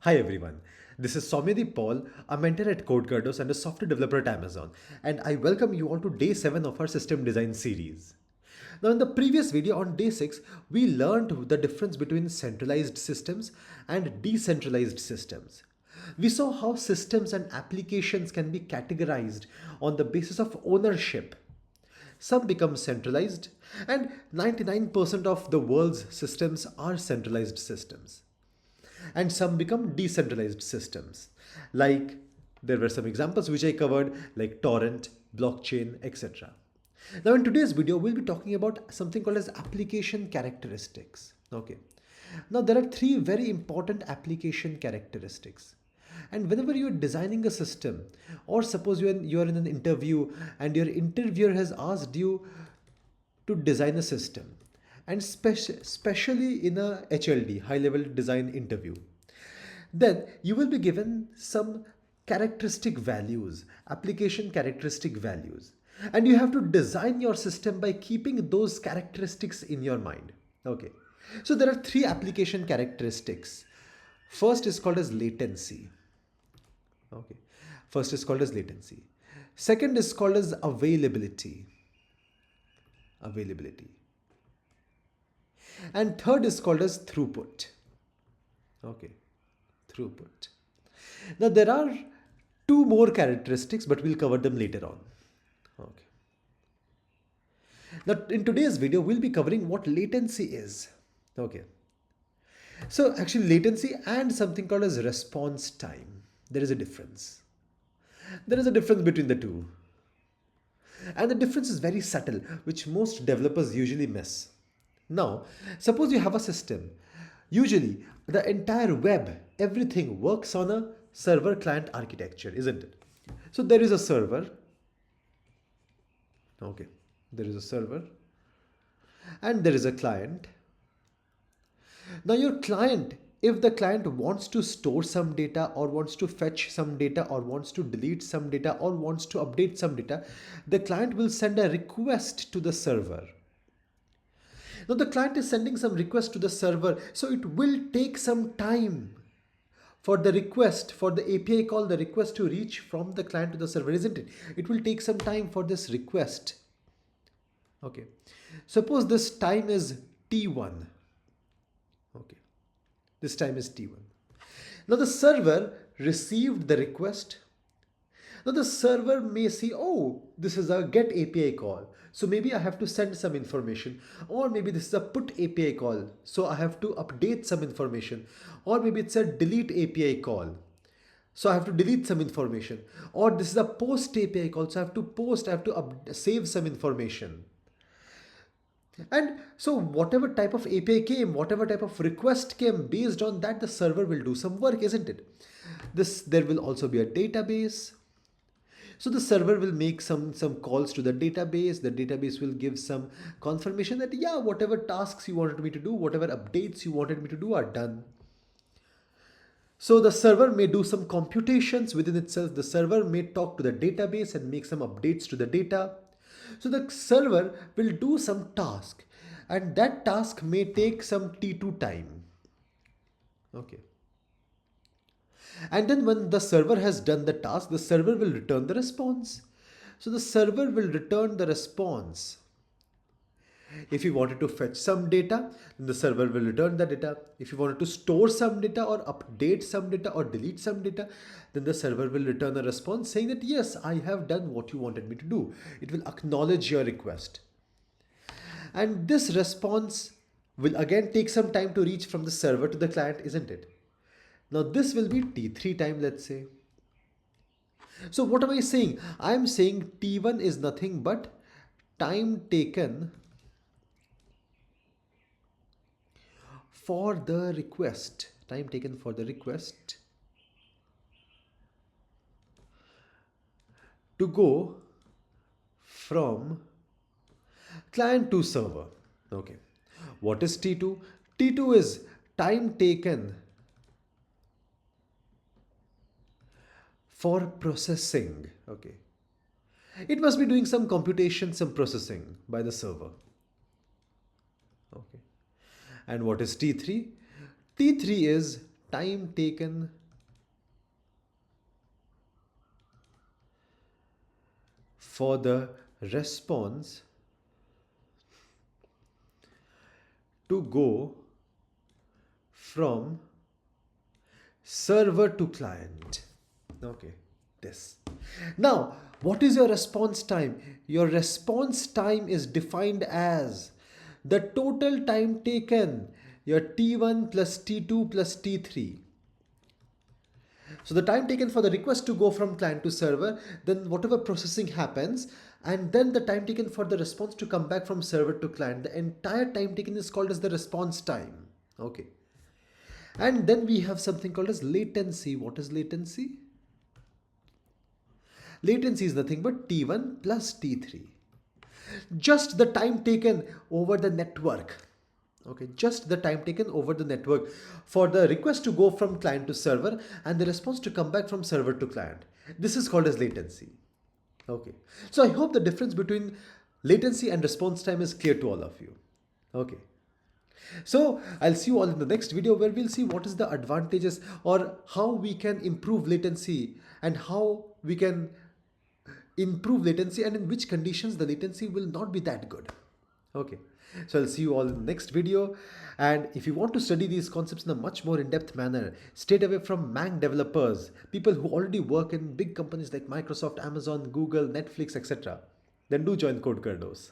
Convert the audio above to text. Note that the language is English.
Hi everyone, this is Soumyadeep Paul, a mentor at CodeKerdos and a software developer at Amazon, and I welcome you all to day 7 of our system design series. Now, in the previous video on day 6, we learned the difference between centralized systems and decentralized systems. We saw how systems and applications can be categorized on the basis of ownership. Some become centralized, and 99% of the world's systems are centralized systems, and some become decentralized systems. Like there were some examples which I covered, like torrent, blockchain, etc. Now, in today's video, we'll be talking about something called as application characteristics. Okay. Now, there are three very important application characteristics. And whenever you're designing a system, or suppose you're in an interview and your interviewer has asked you to design a system, and especially in a HLD, high level design interview, then you will be given some characteristic values, application characteristic values, and you have to design your system by keeping those characteristics in your mind. Okay, so there are three application characteristics. First is called as latency. Okay, first is called as latency. Second is called as availability. Availability. And third is called as throughput. Okay, throughput. Now there are two more characteristics, but we'll cover them later on. Okay. Now in today's video, we'll be covering what latency is. Okay. So actually latency and something called as response time. There is a difference. There is a difference between the two. And the difference is very subtle, which most developers usually miss. Now, suppose you have a system. Usually, the entire web, everything works on a server client architecture, isn't it? So there is a server. Okay, there is a server. And there is a client. Now your client, if the client wants to store some data or wants to fetch some data or wants to delete some data or wants to update some data, the client will send a request to the server. Now the client is sending some request to the server, so it will take some time for the request, for the API call, the request to reach from the client to the server, isn't it? It will take some time for this request. Okay. Suppose this time is T1. Okay. This time is T1. Now the server received the request. Now the server may see, oh, this is a get API call. So maybe I have to send some information, or maybe this is a put API call. So I have to update some information, or maybe it's a delete API call. So I have to delete some information, or this is a post API call. So I have to post, I have to save some information. And so whatever type of API came, whatever type of request came, based on that, the server will do some work, isn't it? There will also be a database. So the server will make some calls to the database. The database will give some confirmation that, yeah, whatever tasks you wanted me to do, whatever updates you wanted me to do are done. So the server may do some computations within itself. The server may talk to the database and make some updates to the data. So the server will do some task, and that task may take some T2 time. Okay. And then when the server has done the task, the server will return the response. So the server will return the response. If you wanted to fetch some data, then the server will return the data. If you wanted to store some data or update some data or delete some data, then the server will return a response saying that, yes, I have done what you wanted me to do. It will acknowledge your request. And this response will again take some time to reach from the server to the client, isn't it? Now this will be T3 time, let's say. So what am I saying? I am saying T1 is nothing but time taken for the request. Time taken for the request to go from client to server. Okay. What is T2? T2 is time taken for processing. Okay. It must be doing some computation, some processing by the server. Okay. And what is T3? T3 is time taken for the response to go from server to client. Okay, this. Now, what is your response time? Your response time is defined as the total time taken, your T1 plus T2 plus T3. So the time taken for the request to go from client to server, then whatever processing happens, and then the time taken for the response to come back from server to client, the entire time taken is called as the response time. Okay. And then we have something called as latency. What is latency? Latency is nothing but T1 plus T3. Just the time taken over the network. Okay, just the time taken over the network for the request to go from client to server and the response to come back from server to client. This is called as latency. Okay, so I hope the difference between latency and response time is clear to all of you. Okay. So I'll see you all in the next video where we'll see what is the advantages or how we can improve latency and how we can improve latency and in which conditions the latency will not be that good. Okay, so I'll see you all in the next video. And if you want to study these concepts in a much more in-depth manner, stay away from MAANG developers, people who already work in big companies like Microsoft, Amazon, Google, Netflix, etc. Then do join CodeKerdos.